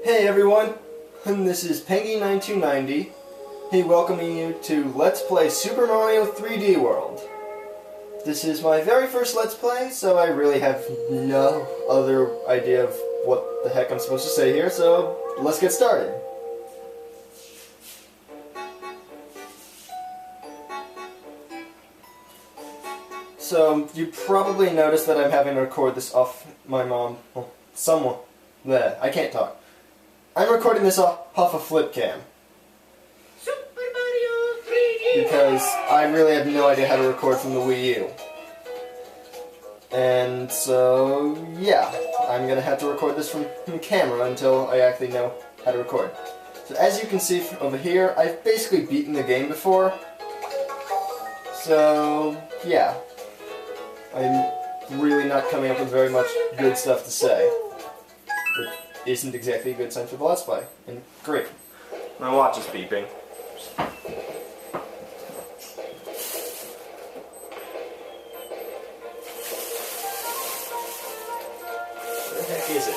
Hey everyone, this is Pengy9290. Hey, welcoming you to Let's Play Super Mario 3D World. This is my very first Let's Play, so I really have no other idea of what the heck I'm supposed to say here, so let's get started. So, you probably noticed that I'm having to record this off my mom, well, someone, there, I can't talk. I'm recording this off a flip cam. Super Mario 3D Because I really have no idea how to record from the Wii U. And so, yeah, I'm gonna have to record this from camera until I actually know how to record. So as you can see from over here, I've basically beaten the game before. So, yeah. I'm really not coming up with very much good stuff to say. Which isn't exactly a good sign for the Let's Play. And great. My watch is beeping. Where the heck is it?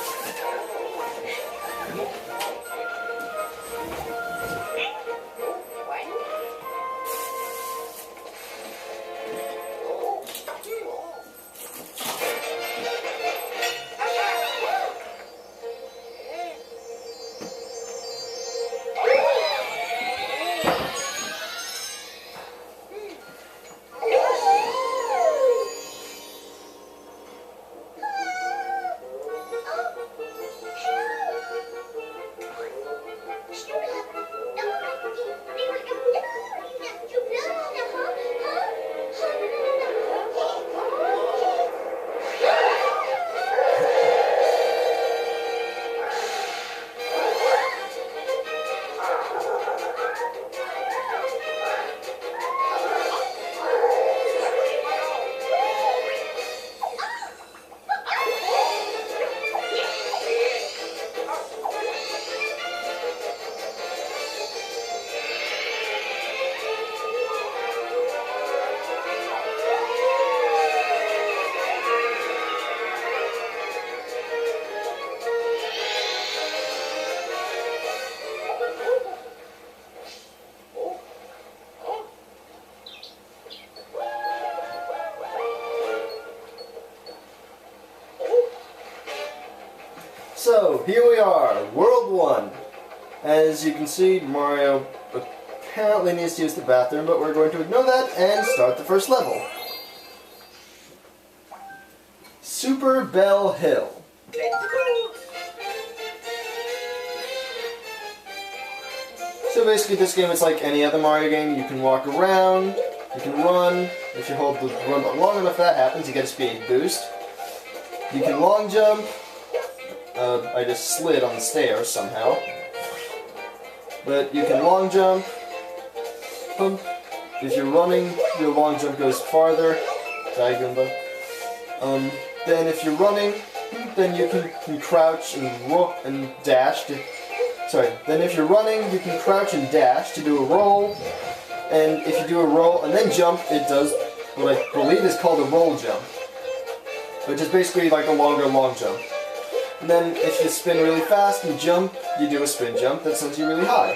So, here we are, World 1. As you can see, Mario apparently needs to use the bathroom, but we're going to ignore that and start the first level. Super Bell Hill. So basically this game is like any other Mario game. You can walk around, you can run. If you hold the run button long enough, that happens, you get a speed boost. You can long jump. I just slid on the stairs somehow. But you can long jump. If you're running, your long jump goes farther. Then if you're running, then you can crouch and dash. Then if you're running, you can crouch and dash to do a roll. And if you do a roll and then jump, it does what I believe is called a roll jump. Which is basically like a longer long jump. And then if you spin really fast and jump, you do a spin jump that sends you really high.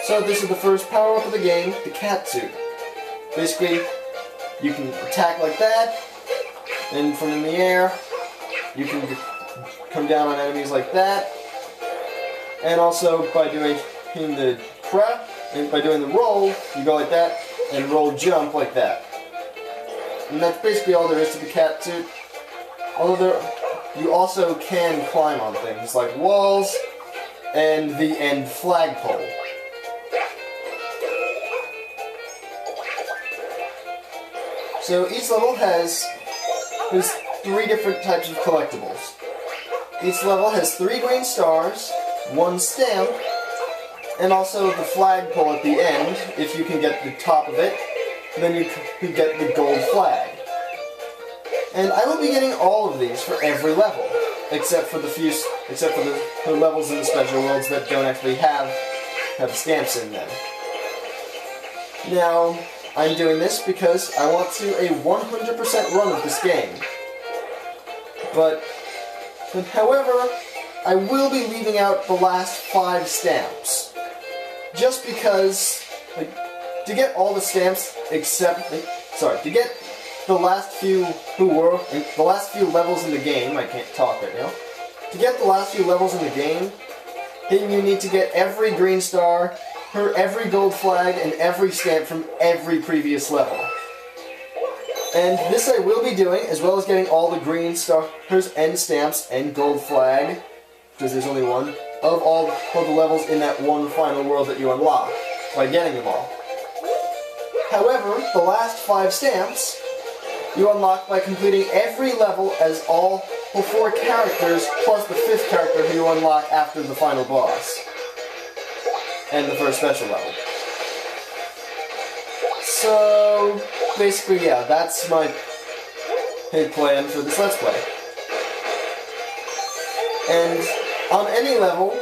So this is the first power-up of the game, the cat suit. Basically, you can attack like that, and from in the air, you can come down on enemies like that. And also by doing the roll, you go like that, and roll jump like that. And that's basically all there is to the cat suit. Although you also can climb on things like walls and the end flagpole. So each level has 3 different types of collectibles. Each level has 3 green stars, 1 stamp, and also the flagpole at the end. If you can get the top of it, then you can get the gold flag. And I will be getting all of these for every level, except for the levels in the special worlds that don't actually have stamps in them. Now, I'm doing this because I want to do a 100% run of this game. But however, I will be leaving out the last 5 stamps. Just because, like, to get all the stamps except, to get the last few the last few levels in the game, I can't talk right now. To get the last few levels in the game, then you need to get every green star, every gold flag, and every stamp from every previous level. And this I will be doing, as well as getting all the green stars and stamps and gold flag, because there's only one, of all of the levels in that one final world that you unlock, by getting them all. However, the last 5 stamps, you unlock by completing every level as all 4 characters, plus the 5th character who you unlock after the final boss. And the first special level. So, basically, yeah, that's my big plan for this Let's Play. And on any level,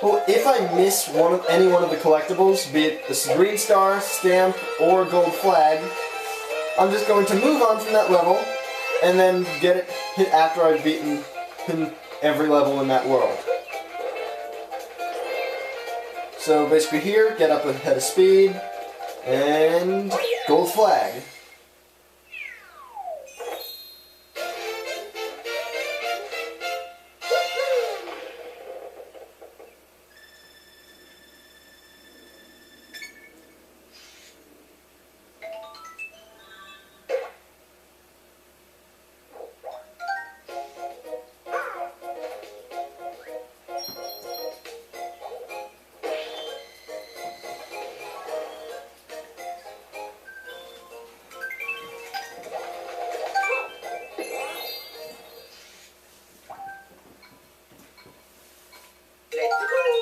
well, if I miss any one of the collectibles, be it the green star, stamp, or gold flag, I'm just going to move on from that level, and then get it hit after I've beaten every level in that world. So basically here, get up ahead of speed, and gold flag.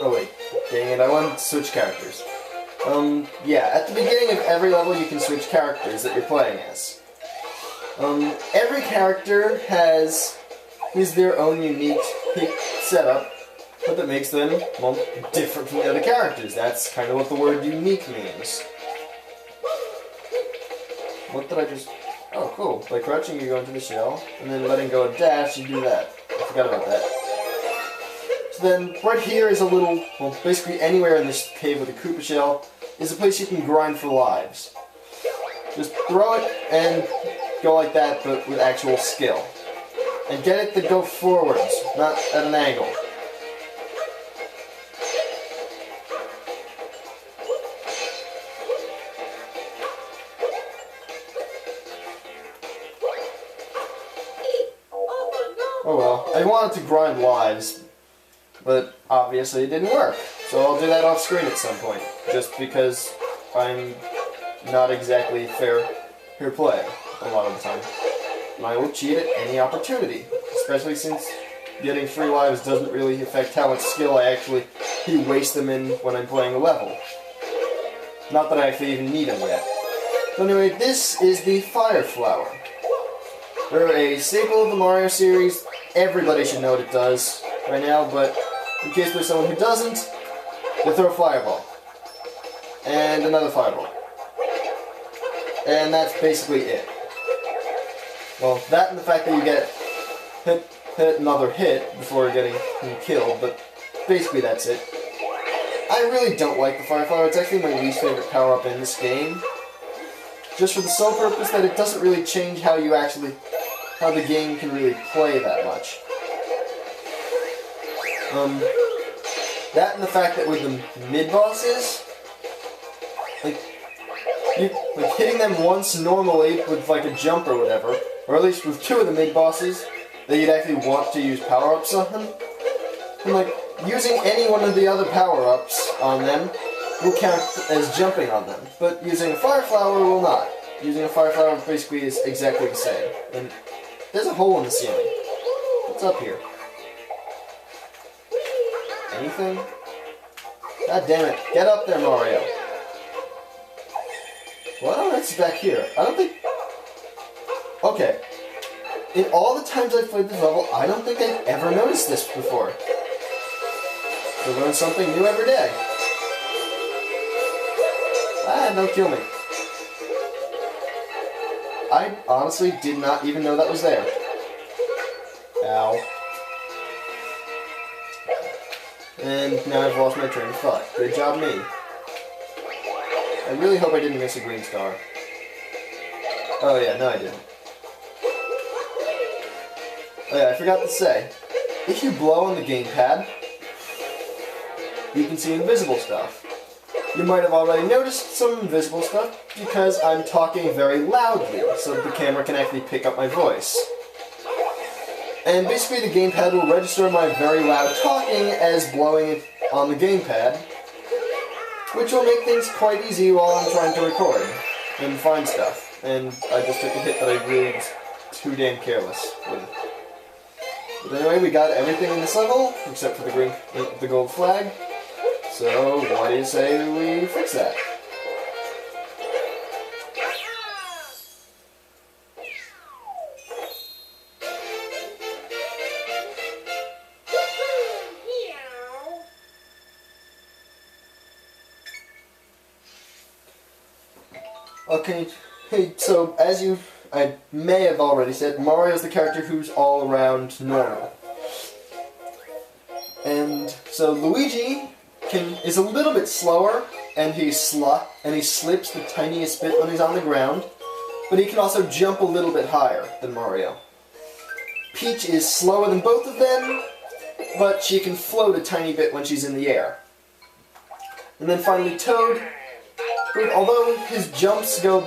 Oh wait, dang it, I wanted to switch characters. Yeah, at the beginning of every level you can switch characters that you're playing as. Every character has their own unique setup, but that makes them, well, different from the other characters. That's kind of what the word unique means. What did I just... Oh, cool. By crouching you go into the shell, and then letting go of dash you do that. I forgot about that. Then, right here is a little, well, basically anywhere in this cave with a Koopa shell is a place you can grind for lives. Just throw it and go like that, but with actual skill. And get it to go forwards, not at an angle. Oh well, I wanted to grind lives, but obviously it didn't work. So I'll do that off screen at some point, just because I'm not exactly fair play a lot of the time. And I will cheat at any opportunity, especially since getting free lives doesn't really affect how much skill I actually waste them in when I'm playing a level. Not that I actually even need them yet. So anyway, this is the Fire Flower. They're a staple of the Mario series. Everybody should know what it does right now, but in case there's someone who doesn't, they throw a fireball. And another fireball. And that's basically it. Well, that and the fact that you get hit another hit before getting killed, but basically that's it. I really don't like the Fire Flower. It's actually my least favorite power-up in this game. Just for the sole purpose that it doesn't really change how the game can really play that much. That and the fact that with the mid-bosses, like hitting them once normally with like a jump or whatever, or at least with 2 of the mid-bosses, that you'd actually want to use power-ups on them, and like using any one of the other power-ups on them will count as jumping on them, but using a Fire Flower will not. Using a Fire Flower basically is exactly the same. And there's a hole in the ceiling. What's up here? Anything? God damn it. Get up there, Mario. What on earth's back here? I don't think... Okay. In all the times I've played this level, I don't think I've ever noticed this before. You learn something new every day. Ah, don't kill me. I honestly did not even know that was there. Ow. And now I've lost my train of thought. Good job, me. I really hope I didn't miss a green star. Oh yeah, no I didn't. Oh yeah, I forgot to say. If you blow on the gamepad, you can see invisible stuff. You might have already noticed some invisible stuff because I'm talking very loudly, so the camera can actually pick up my voice. And basically the gamepad will register my very loud talking as blowing on the gamepad, which will make things quite easy while I'm trying to record and find stuff. And I just took a hit that I really was too damn careless with. But anyway, we got everything in this level, except for the gold flag. So, what do you say we fix that? Okay, hey, so as I may have already said, Mario's the character who's all around normal. And so Luigi is a little bit slower, and he slips the tiniest bit when he's on the ground, but he can also jump a little bit higher than Mario. Peach is slower than both of them, but she can float a tiny bit when she's in the air. And then finally Toad, although his jumps don't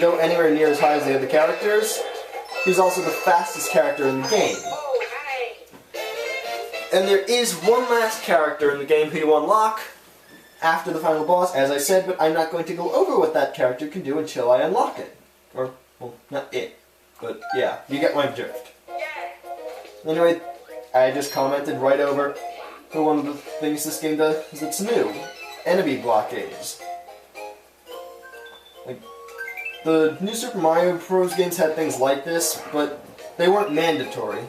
go anywhere near as high as the other characters, he's also the fastest character in the game. And there is one last character in the game who you unlock after the final boss, as I said, but I'm not going to go over what that character can do until I unlock it. Or, well, not it, but yeah, you get my drift. Anyway, I just commented right over for one of the things this game does that's new. Enemy blockades. Like, the new Super Mario Bros. Games had things like this, but they weren't mandatory.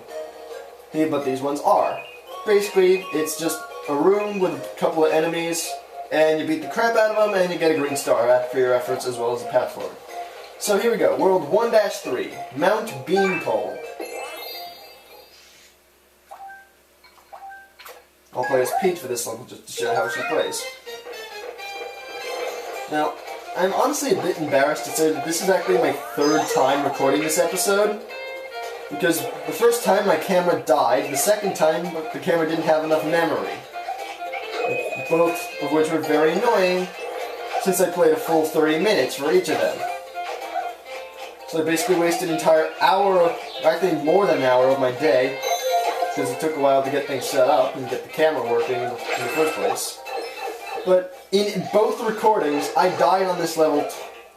But these ones are. Basically, it's just a room with a couple of enemies, and you beat the crap out of them, and you get a green star for your efforts as well as a path forward. So here we go, World 1-3, Mount Beanpole. I'll play as Peach for this level just to show how she plays. Now, I'm honestly a bit embarrassed to say that this is actually my third time recording this episode. Because the first time my camera died, the second time the camera didn't have enough memory. Both of which were very annoying, since I played a full 30 minutes for each of them. So I basically wasted an entire hour, actually more than an hour of my day, because it took a while to get things set up and get the camera working in the first place. But in both recordings, I died on this level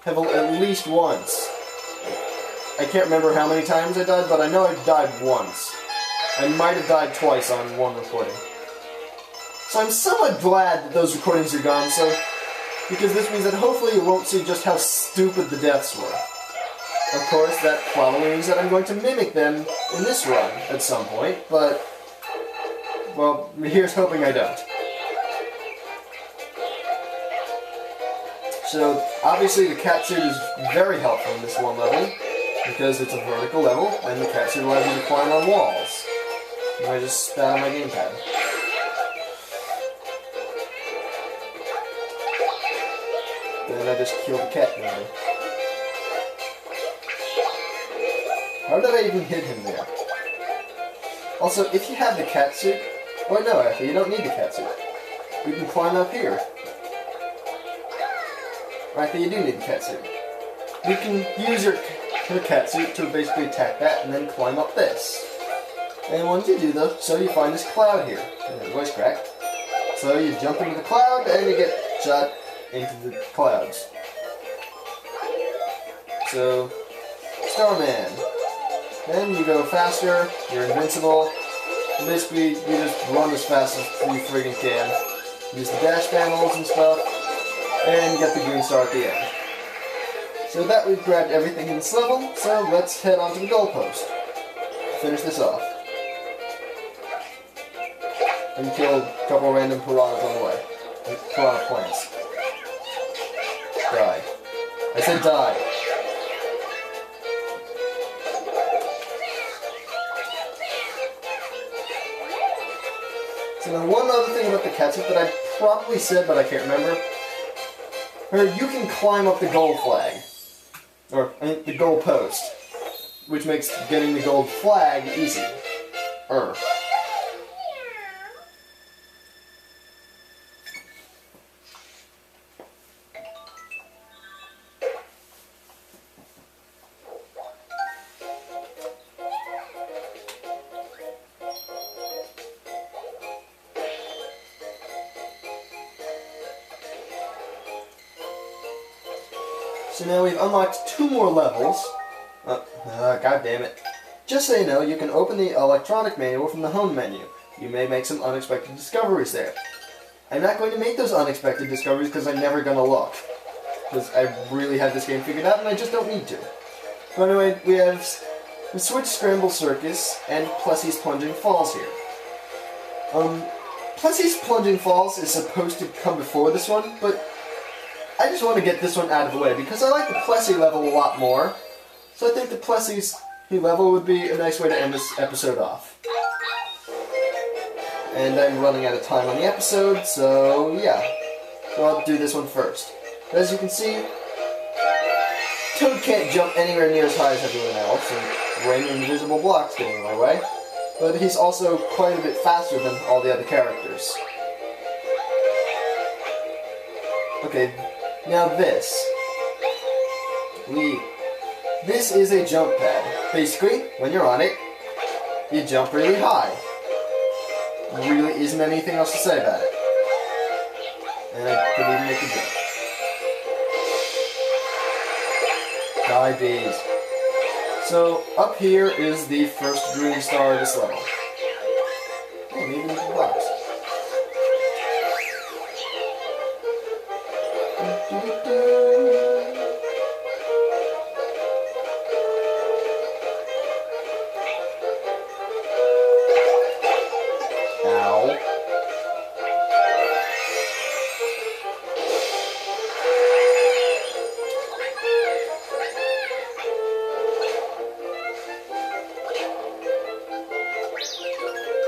at least once. I can't remember how many times I died, but I know I died once. I might have died twice on one recording. So I'm somewhat glad that those recordings are gone, because this means that hopefully you won't see just how stupid the deaths were. Of course, that probably means that I'm going to mimic them in this run at some point, but, well, here's hoping I don't. So, obviously the catsuit is very helpful in this one level, because it's a vertical level, and the catsuit allows you to climb on walls. And I just spat on my gamepad. Then I just killed the cat member. How did I even hit him there? Also, if you have the catsuit... Oh no, actually, you don't need the catsuit. You can climb up here. Actually, you do need the catsuit. You can use your catsuit to basically attack that and then climb up this. And once you do so you find this cloud here. Voice crack. So you jump into the cloud and you get shot into the clouds. So, Starman. Then you go faster, you're invincible. And basically, you just run as fast as you friggin' can. Use the dash panels and stuff, and get the green star at the end. So that we've grabbed everything in this level, so let's head on to the goalpost. Finish this off. And kill a couple random piranhas on the way. Piranha plants. Die. I said die. So now one other thing about the catsup that I probably said, but I can't remember. You can climb up the gold flag. Or, the gold post. Which makes getting the gold flag easy. So now we've unlocked 2 more levels. God damn it. Just so you know, you can open the electronic manual from the home menu. You may make some unexpected discoveries there. I'm not going to make those unexpected discoveries because I'm never going to look. Because I really have this game figured out and I just don't need to. But anyway, we have the Switch Scramble Circus and Plessie's Plunging Falls here. Plessie's Plunging Falls is supposed to come before this one, but I just want to get this one out of the way because I like the Plessie level a lot more. So I think the Plessie's level would be a nice way to end this episode off. And I'm running out of time on the episode, so yeah. So I'll do this one first. But as you can see, Toad can't jump anywhere near as high as everyone else, and random invisible blocks getting in my way. But he's also quite a bit faster than all the other characters. Okay, now this. This is a jump pad. Basically, when you're on it, you jump really high. Really isn't anything else to say about it. And I could even make a jump. Die bees. So, up here is the first green star of this level. Oh, maybe we can box. Ow.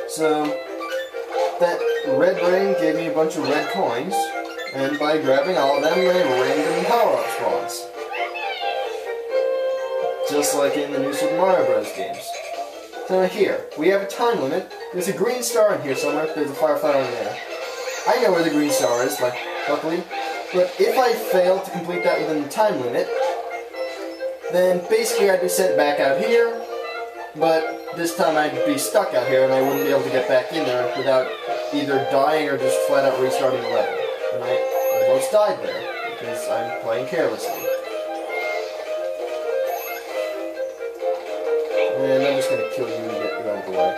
So, that red ring gave me a bunch of red coins, and by grabbing all of them, a random power-up spawns. Just like in the new Super Mario Bros. Games. So here, we have a time limit. There's a green star in here somewhere. There's a firefly in there. I know where the green star is, luckily. But if I fail to complete that within the time limit, then basically I'd be sent back out here, but this time I'd be stuck out here and I wouldn't be able to get back in there without either dying or just flat out restarting the level. And I almost died there, because I'm playing carelessly. And I'm just going to kill you to get you out of the way.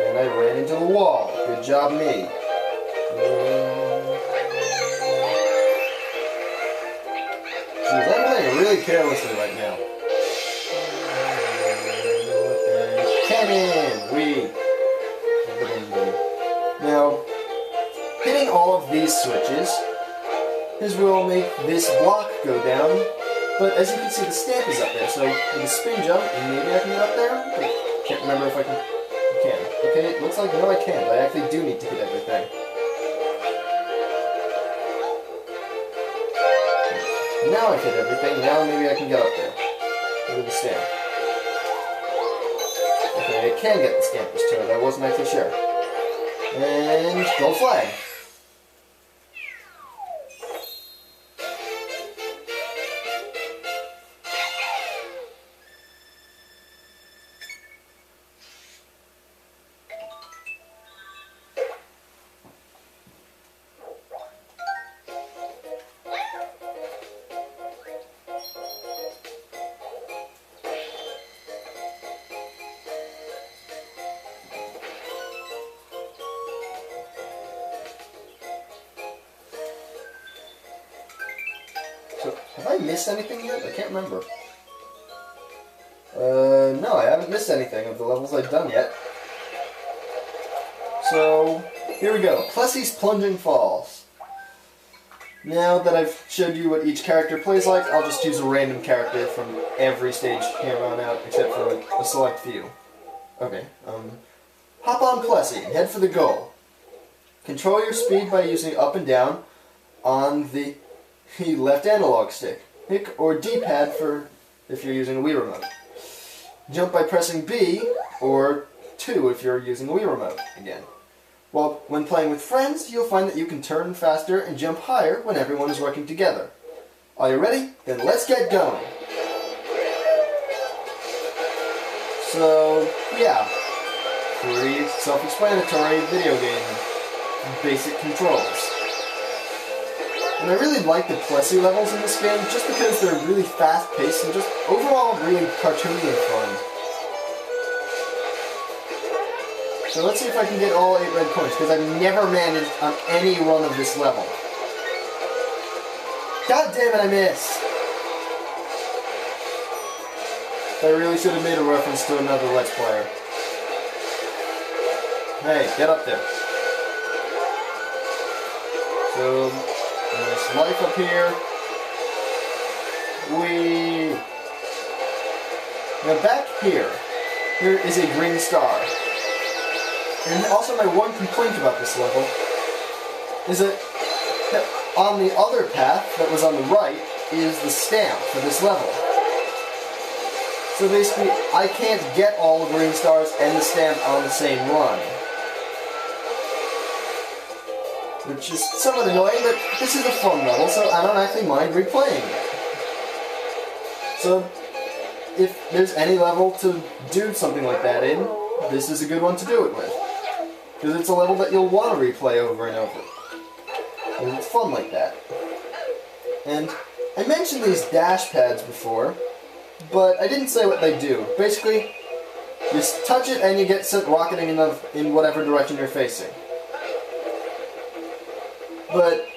And I ran into the wall. Good job, me. Jeez, I'm playing really carelessly right now. Cannon! Now, hitting all of these switches will make this block go down. But as you can see, the stamp is up there, so with a spin jump, maybe I can get up there? I can't remember if I can. Okay, it looks like no I can't. I actually do need to hit everything. Now I've hit everything, now maybe I can get up there. With the stamp. Okay, I can get the stamp this turn, I wasn't actually sure. And gold flag. So, have I missed anything yet? I can't remember. No, I haven't missed anything of the levels I've done yet. So, here we go. Plessie's Plunging Falls. Now that I've showed you what each character plays like, I'll just choose a random character from every stage here on out, except for a select few. Okay, hop on Plessy and head for the goal. Control your speed by using up and down on the left analog stick, or D-pad for if you're using a Wii remote. Jump by pressing B, or 2 if you're using a Wii remote, again. Well, when playing with friends, you'll find that you can turn faster and jump higher when everyone is working together. Are you ready? Then let's get going! So, yeah. Pretty self-explanatory video game basic controls. And I really like the Plessy levels in this game just because they're really fast-paced and just overall really cartoony and fun. So let's see if I can get all 8 red coins, because I've never managed on any run of this level. God damn it, I missed! I really should have made a reference to another Let's Player. Hey, get up there. So, nice life up here. Whee! Now back here is a green star. And also my one complaint about this level is that on the other path that was on the right is the stamp for this level. So basically, I can't get all the green stars and the stamp on the same run. Which is somewhat annoying, but this is a fun level, so I don't actually mind replaying it. So, if there's any level to do something like that in, this is a good one to do it with. Because it's a level that you'll want to replay over and over. Because it's fun like that. And I mentioned these dash pads before, but I didn't say what they do. Basically, you just touch it and you get sent rocketing in whatever direction you're facing. But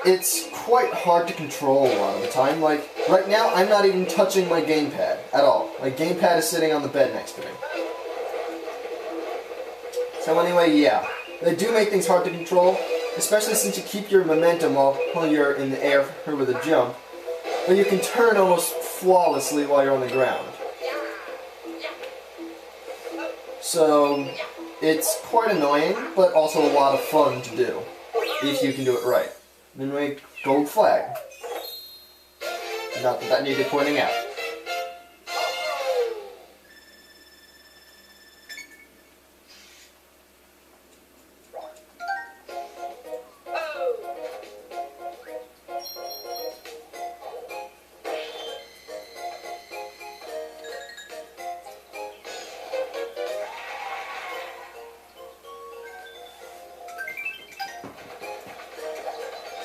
it's quite hard to control a lot of the time. Like, right now, I'm not even touching my gamepad at all. My gamepad is sitting on the bed next to me. So anyway, yeah, they do make things hard to control, especially since you keep your momentum while you're in the air with a jump, but you can turn almost flawlessly while you're on the ground. So, it's quite annoying, but also a lot of fun to do, if you can do it right. Anyway, gold flag. Not that that needed pointing out.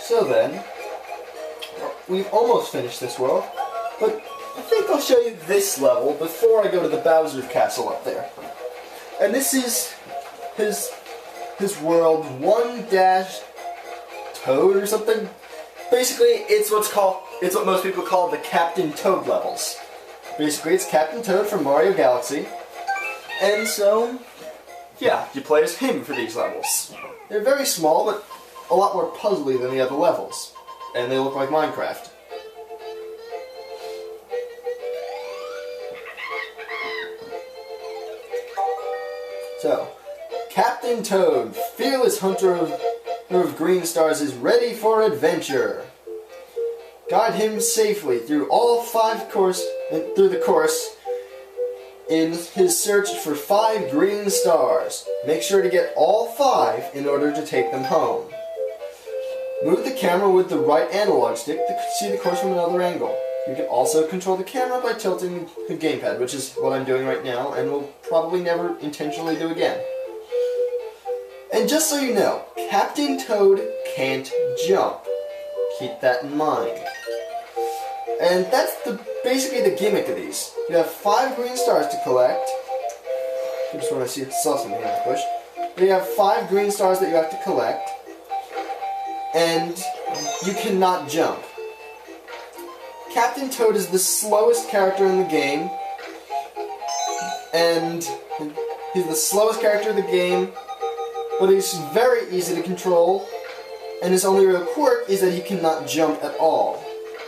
So then, we've almost finished this world, but I think I'll show you this level before I go to the Bowser Castle up there. And this is his world 1-Toad or something. Basically, it's what most people call the Captain Toad levels. Basically, it's Captain Toad from Mario Galaxy, and so, yeah, you play as him for these levels. They're very small, but a lot more puzzly than the other levels. And they look like Minecraft. So, Captain Toad, fearless hunter of green stars, is ready for adventure. Guide him safely through all through the course in his search for 5 green stars. Make sure to get all 5 in order to take them home. Move the camera with the right analog stick to see the course from another angle. You can also control the camera by tilting the gamepad, which is what I'm doing right now, and will probably never intentionally do again. And just so you know, Captain Toad can't jump. Keep that in mind. And that's basically the gimmick of these. You have 5 green stars to collect. I just want to saw something in the bush. But you have 5 green stars that you have to collect. And you cannot jump. Captain Toad is the slowest character in the game, and he's the slowest character in the game, but he's very easy to control, and his only real quirk is that he cannot jump at all,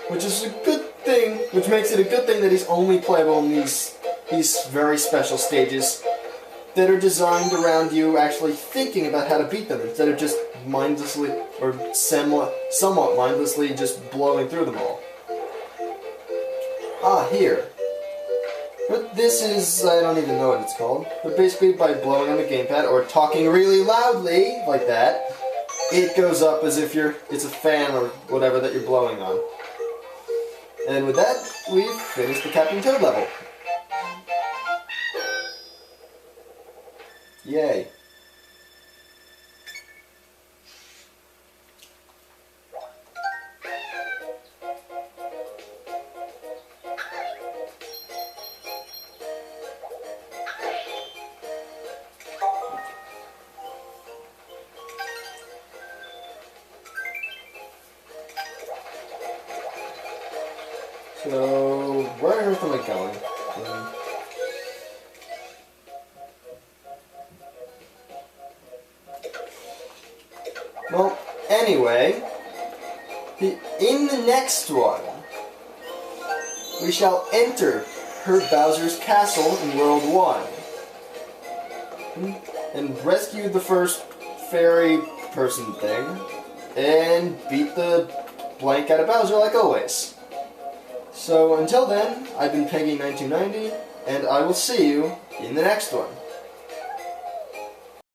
which is a good thing, which makes it a good thing that he's only playable in these very special stages that are designed around you actually thinking about how to beat them instead of just mindlessly or somewhat mindlessly just blowing through them all. Ah, here. But this is, I don't even know what it's called, but basically by blowing on the gamepad or talking really loudly, like that, it goes up as if it's a fan or whatever that you're blowing on. And with that, we've finished the Captain Toad level. Yay. So, where on earth am I going? Well, anyway, in the next one, we shall enter Her Bowser's Castle in World 1 and rescue the first fairy person thing and beat the blank out of Bowser like always. So until then, I've been Peggy1990, and I will see you in the next one.